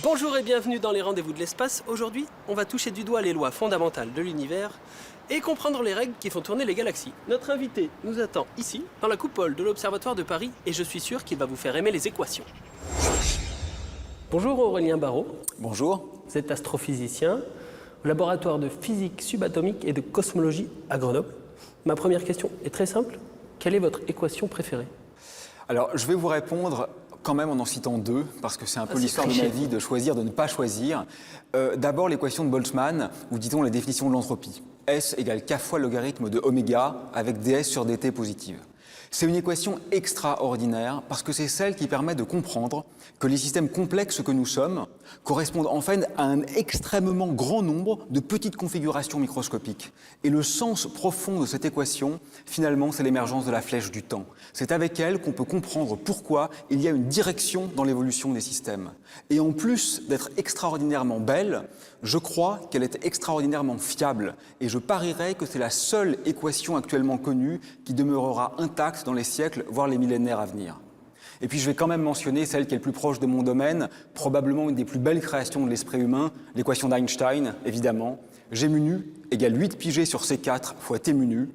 Bonjour et bienvenue dans les rendez-vous de l'espace. Aujourd'hui, on va toucher du doigt les lois fondamentales de l'univers et comprendre les règles qui font tourner les galaxies. Notre invité nous attend ici, dans la coupole de l'Observatoire de Paris, et je suis sûr qu'il va vous faire aimer les équations. Bonjour Aurélien Barraud. Bonjour. Vous êtes astrophysicien au laboratoire de physique subatomique et de cosmologie à Grenoble. Ma première question est très simple. Quelle est votre équation préférée? Alors, je vais vous répondre quand même en citant deux, parce que c'est un peu l'histoire de ma vie de choisir, de ne pas choisir. D'abord, l'équation de Boltzmann, ou dit-on la définition de l'entropie. S égale K fois le logarithme de oméga avec ds sur dt positive. C'est une équation extraordinaire parce que c'est celle qui permet de comprendre que les systèmes complexes que nous sommes correspondent en fait à un extrêmement grand nombre de petites configurations microscopiques. Et le sens profond de cette équation, finalement, c'est l'émergence de la flèche du temps. C'est avec elle qu'on peut comprendre pourquoi il y a une direction dans l'évolution des systèmes. Et en plus d'être extraordinairement belle, je crois qu'elle est extraordinairement fiable. Et je parierais que c'est la seule équation actuellement connue qui demeurera intacte dans les siècles, voire les millénaires à venir. Et puis je vais quand même mentionner celle qui est le plus proche de mon domaine, probablement une des plus belles créations de l'esprit humain, l'équation d'Einstein, évidemment. G mu nu égale 8 pi g sur C4 fois T mu nu.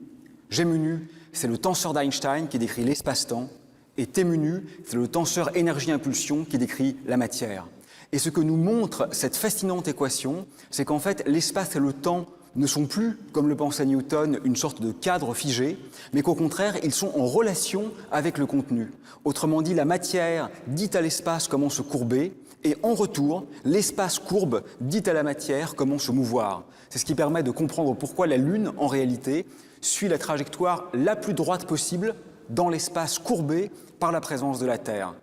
G mu nu, c'est le tenseur d'Einstein qui décrit l'espace-temps, et T mu nu, c'est le tenseur énergie-impulsion qui décrit la matière. Et ce que nous montre cette fascinante équation, c'est qu'en fait, l'espace et le temps ne sont plus, comme le pensait Newton, une sorte de cadre figé, mais qu'au contraire, ils sont en relation avec le contenu. Autrement dit, la matière dit à l'espace comment se courber, et en retour, l'espace courbe dit à la matière comment se mouvoir. C'est ce qui permet de comprendre pourquoi la Lune, en réalité, suit la trajectoire la plus droite possible dans l'espace courbé par la présence de la Terre.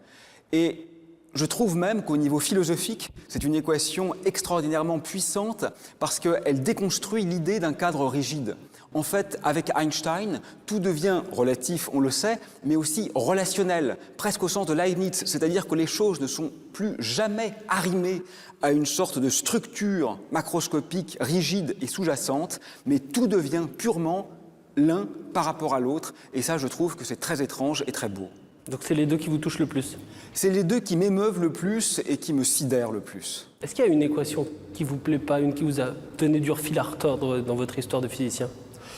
Et je trouve même qu'au niveau philosophique, c'est une équation extraordinairement puissante parce qu'elle déconstruit l'idée d'un cadre rigide. En fait, avec Einstein, tout devient relatif, on le sait, mais aussi relationnel, presque au sens de Leibniz, c'est-à-dire que les choses ne sont plus jamais arrimées à une sorte de structure macroscopique, rigide et sous-jacente, mais tout devient purement l'un par rapport à l'autre, et ça, je trouve que c'est très étrange et très beau. Donc c'est les deux qui vous touchent le plus? C'est les deux qui m'émeuvent le plus et qui me sidèrent le plus. Est-ce qu'il y a une équation qui vous plaît pas, une qui vous a donné dur fil à retordre dans votre histoire de physicien?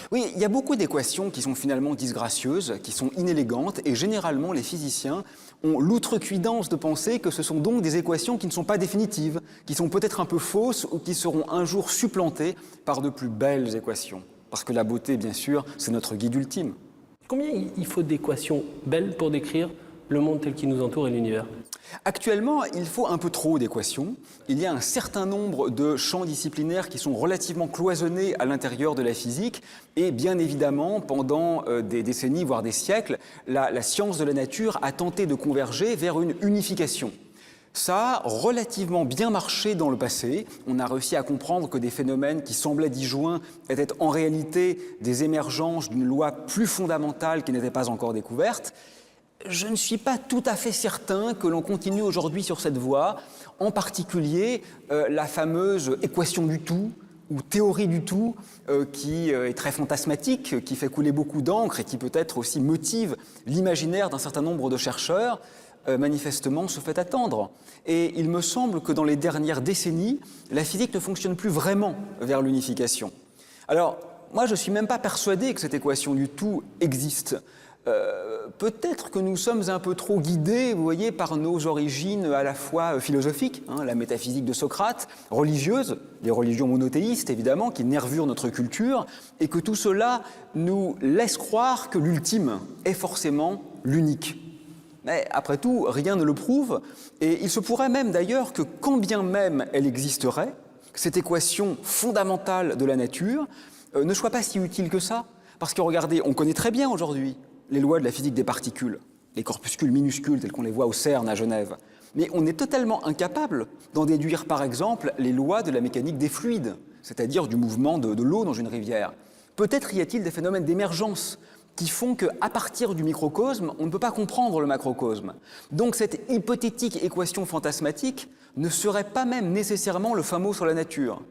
Oui, il y a beaucoup d'équations qui sont finalement disgracieuses, qui sont inélégantes, et généralement les physiciens ont l'outrecuidance de penser que ce sont donc des équations qui ne sont pas définitives, qui sont peut-être un peu fausses ou qui seront un jour supplantées par de plus belles équations. Parce que la beauté, bien sûr, c'est notre guide ultime. Combien il faut d'équations belles pour décrire le monde tel qu'il nous entoure et l'univers? Actuellement, il faut un peu trop d'équations. Il y a un certain nombre de champs disciplinaires qui sont relativement cloisonnés à l'intérieur de la physique. Et bien évidemment, pendant des décennies, voire des siècles, la science de la nature a tenté de converger vers une unification. Ça a relativement bien marché dans le passé. On a réussi à comprendre que des phénomènes qui semblaient disjoints étaient en réalité des émergences d'une loi plus fondamentale qui n'était pas encore découverte. Je ne suis pas tout à fait certain que l'on continue aujourd'hui sur cette voie, en particulier la fameuse équation du tout, ou théorie du tout, qui est très fantasmatique, qui fait couler beaucoup d'encre et qui peut-être aussi motive l'imaginaire d'un certain nombre de chercheurs, manifestement se fait attendre. Et il me semble que dans les dernières décennies, la physique ne fonctionne plus vraiment vers l'unification. Alors, moi je ne suis même pas persuadé que cette équation du tout existe. Peut-être que nous sommes un peu trop guidés, vous voyez, par nos origines à la fois philosophiques, la métaphysique de Socrate, religieuses, les religions monothéistes évidemment, qui nervurent notre culture, et que tout cela nous laisse croire que l'ultime est forcément l'unique. Mais après tout, rien ne le prouve, et il se pourrait même d'ailleurs que quand bien même elle existerait, cette équation fondamentale de la nature ne soit pas si utile que ça. Parce que regardez, on connaît très bien aujourd'hui les lois de la physique des particules, les corpuscules minuscules tels qu'on les voit au CERN à Genève. Mais on est totalement incapable d'en déduire par exemple les lois de la mécanique des fluides, c'est-à-dire du mouvement de l'eau dans une rivière. Peut-être y a-t-il des phénomènes d'émergence qui font qu'à partir du microcosme, on ne peut pas comprendre le macrocosme. Donc cette hypothétique équation fantasmatique ne serait pas même nécessairement le fin mot sur la nature.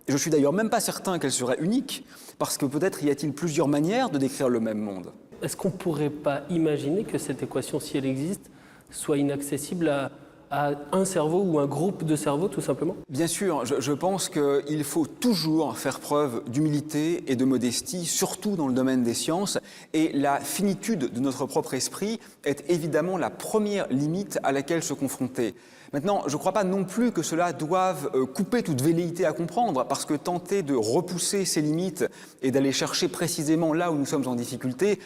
Et je suis d'ailleurs même pas certain qu'elle serait unique, parce que peut-être y a-t-il plusieurs manières de décrire le même monde. Est-ce qu'on ne pourrait pas imaginer que cette équation, si elle existe, soit inaccessible à à un cerveau ou un groupe de cerveaux, tout simplement? Bien sûr, je pense qu'il faut toujours faire preuve d'humilité et de modestie, surtout dans le domaine des sciences. Et la finitude de notre propre esprit est évidemment la première limite à laquelle se confronter. Maintenant, je ne crois pas non plus que cela doive couper toute velléité à comprendre, parce que tenter de repousser ces limites et d'aller chercher précisément là où nous sommes en difficulté,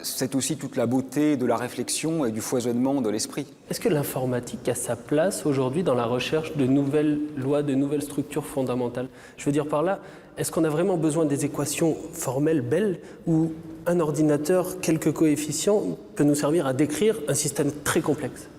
c'est aussi toute la beauté de la réflexion et du foisonnement de l'esprit. Est-ce que l'informatique a sa place aujourd'hui dans la recherche de nouvelles lois, de nouvelles structures fondamentales? Je veux dire par là, est-ce qu'on a vraiment besoin des équations formelles belles ou un ordinateur, quelques coefficients, peut nous servir à décrire un système très complexe?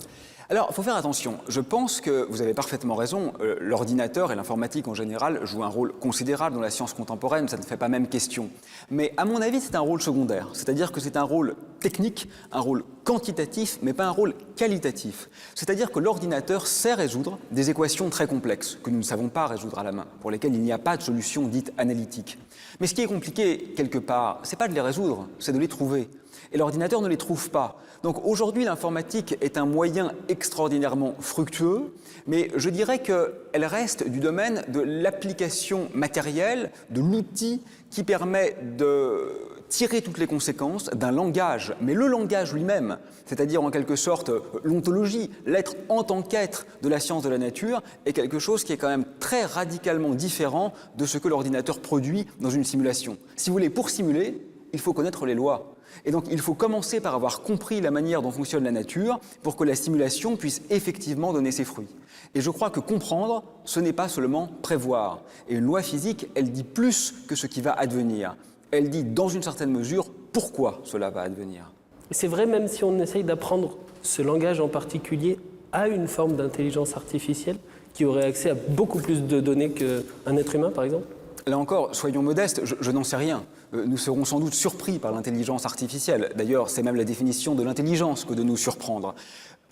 Alors, il faut faire attention. Je pense que vous avez parfaitement raison. L'ordinateur et l'informatique en général jouent un rôle considérable dans la science contemporaine, ça ne fait pas même question. Mais à mon avis, c'est un rôle secondaire. C'est-à-dire que c'est un rôle technique, un rôle quantitatif, mais pas un rôle qualitatif. C'est-à-dire que l'ordinateur sait résoudre des équations très complexes, que nous ne savons pas résoudre à la main, pour lesquelles il n'y a pas de solution dite analytique. Mais ce qui est compliqué, quelque part, c'est pas de les résoudre, c'est de les trouver. Et l'ordinateur ne les trouve pas. Donc aujourd'hui, l'informatique est un moyen extraordinairement fructueux, mais je dirais qu'elle reste du domaine de l'application matérielle, de l'outil qui permet de tirer toutes les conséquences d'un langage. Mais le langage lui-même, c'est-à-dire en quelque sorte l'ontologie, l'être en tant qu'être de la science de la nature, est quelque chose qui est quand même très radicalement différent de ce que l'ordinateur produit dans une simulation. Si vous voulez, pour simuler, il faut connaître les lois. Et donc, il faut commencer par avoir compris la manière dont fonctionne la nature pour que la simulation puisse effectivement donner ses fruits. Et je crois que comprendre, ce n'est pas seulement prévoir. Et une loi physique, elle dit plus que ce qui va advenir. Elle dit, dans une certaine mesure, pourquoi cela va advenir. C'est vrai, même si on essaye d'apprendre ce langage en particulier à une forme d'intelligence artificielle qui aurait accès à beaucoup plus de données qu'un être humain, par exemple? Là encore, soyons modestes, je n'en sais rien. Nous serons sans doute surpris par l'intelligence artificielle. D'ailleurs, c'est même la définition de l'intelligence que de nous surprendre.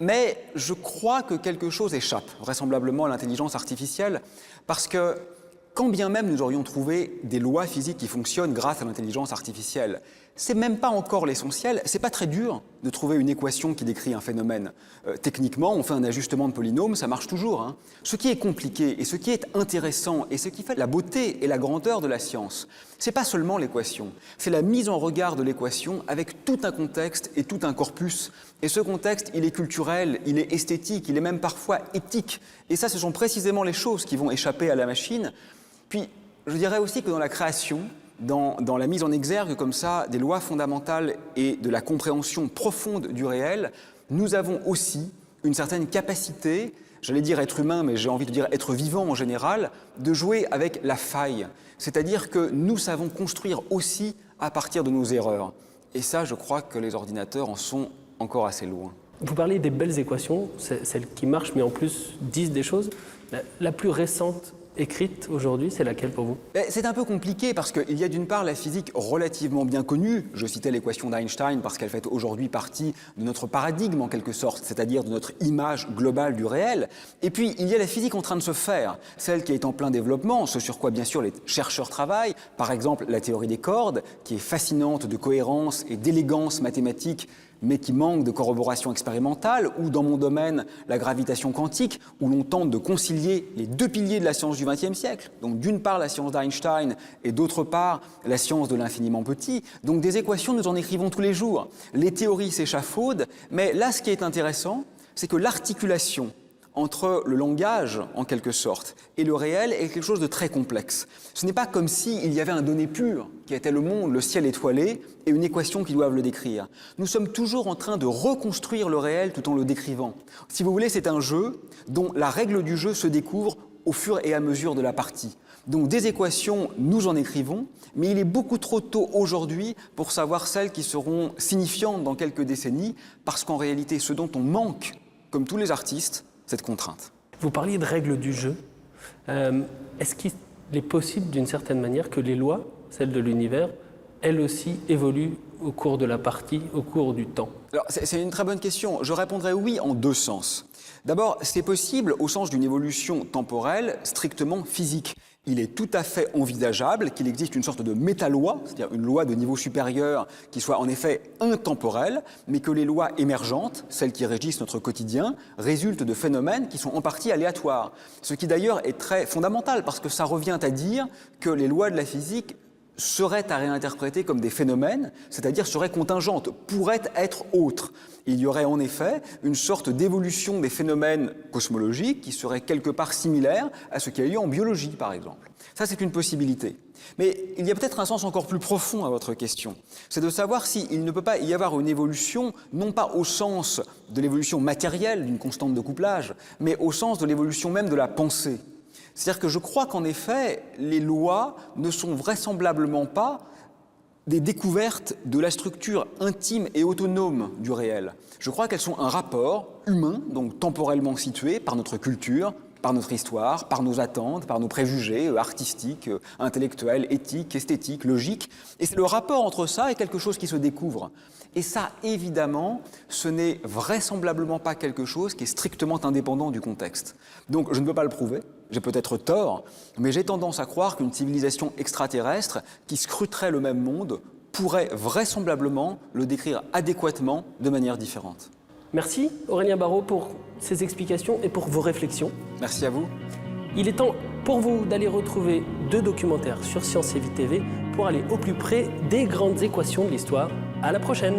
Mais je crois que quelque chose échappe vraisemblablement à l'intelligence artificielle, parce que quand bien même nous aurions trouvé des lois physiques qui fonctionnent grâce à l'intelligence artificielle, c'est même pas encore l'essentiel, c'est pas très dur de trouver une équation qui décrit un phénomène. Techniquement, on fait un ajustement de polynôme, ça marche toujours. Hein. Ce qui est compliqué et ce qui est intéressant et ce qui fait la beauté et la grandeur de la science, c'est pas seulement l'équation, c'est la mise en regard de l'équation avec tout un contexte et tout un corpus. Et ce contexte, il est culturel, il est esthétique, il est même parfois éthique. Et ça, ce sont précisément les choses qui vont échapper à la machine. Puis, je dirais aussi que dans la création, dans la mise en exergue comme ça des lois fondamentales et de la compréhension profonde du réel, nous avons aussi une certaine capacité, j'allais dire être humain, mais j'ai envie de dire être vivant en général, de jouer avec la faille. C'est-à-dire que nous savons construire aussi à partir de nos erreurs. Et ça, je crois que les ordinateurs en sont encore assez loin. Vous parlez des belles équations, celles qui marchent, mais en plus disent des choses. La plus récente écrite aujourd'hui, c'est laquelle pour vous? C'est un peu compliqué parce qu'il y a d'une part la physique relativement bien connue. Je citais l'équation d'Einstein parce qu'elle fait aujourd'hui partie de notre paradigme en quelque sorte, c'est-à-dire de notre image globale du réel. Et puis il y a la physique en train de se faire, celle qui est en plein développement, ce sur quoi bien sûr les chercheurs travaillent. Par exemple la théorie des cordes, qui est fascinante de cohérence et d'élégance mathématique, mais qui manque de corroboration expérimentale, ou dans mon domaine, la gravitation quantique, où l'on tente de concilier les deux piliers de la science du XXe siècle. Donc d'une part la science d'Einstein et d'autre part la science de l'infiniment petit. Donc des équations, nous en écrivons tous les jours. Les théories s'échafaudent, mais là ce qui est intéressant, c'est que l'articulation entre le langage, en quelque sorte, et le réel est quelque chose de très complexe. Ce n'est pas comme s'il y avait un donné pur, qui était le monde, le ciel étoilé, et une équation qui doit le décrire. Nous sommes toujours en train de reconstruire le réel tout en le décrivant. Si vous voulez, c'est un jeu dont la règle du jeu se découvre au fur et à mesure de la partie. Donc des équations, nous en écrivons, mais il est beaucoup trop tôt aujourd'hui pour savoir celles qui seront signifiantes dans quelques décennies, parce qu'en réalité, ce dont on manque, comme tous les artistes, cette contrainte. Vous parliez de règles du jeu. Est-ce qu'il est possible, d'une certaine manière, que les lois, celles de l'univers, elles aussi évoluent au cours de la partie, au cours du temps? Alors, c'est une très bonne question. Je répondrai oui en deux sens. D'abord, c'est possible au sens d'une évolution temporelle strictement physique. Il est tout à fait envisageable qu'il existe une sorte de métaloi, c'est-à-dire une loi de niveau supérieur qui soit en effet intemporelle, mais que les lois émergentes, celles qui régissent notre quotidien, résultent de phénomènes qui sont en partie aléatoires. Ce qui d'ailleurs est très fondamental, parce que ça revient à dire que les lois de la physique seraient à réinterpréter comme des phénomènes, c'est-à-dire seraient contingentes, pourraient être autres. Il y aurait en effet une sorte d'évolution des phénomènes cosmologiques qui serait quelque part similaire à ce qui a lieu en biologie, par exemple. Ça, c'est une possibilité. Mais il y a peut-être un sens encore plus profond à votre question. C'est de savoir s'il ne peut pas y avoir une évolution, non pas au sens de l'évolution matérielle d'une constante de couplage, mais au sens de l'évolution même de la pensée. C'est-à-dire que je crois qu'en effet, les lois ne sont vraisemblablement pas des découvertes de la structure intime et autonome du réel. Je crois qu'elles sont un rapport humain, donc temporellement situé par notre culture, par notre histoire, par nos attentes, par nos préjugés artistiques, intellectuels, éthiques, esthétiques, logiques. Et c'est le rapport entre ça et quelque chose qui se découvre. Et ça, évidemment, ce n'est vraisemblablement pas quelque chose qui est strictement indépendant du contexte. Donc je ne peux pas le prouver, j'ai peut-être tort, mais j'ai tendance à croire qu'une civilisation extraterrestre qui scruterait le même monde pourrait vraisemblablement le décrire adéquatement de manière différente. Merci Aurélien Barraud pour ces explications et pour vos réflexions. Merci à vous. Il est temps pour vous d'aller retrouver 2 documentaires sur Science et Vie TV pour aller au plus près des grandes équations de l'histoire. À la prochaine!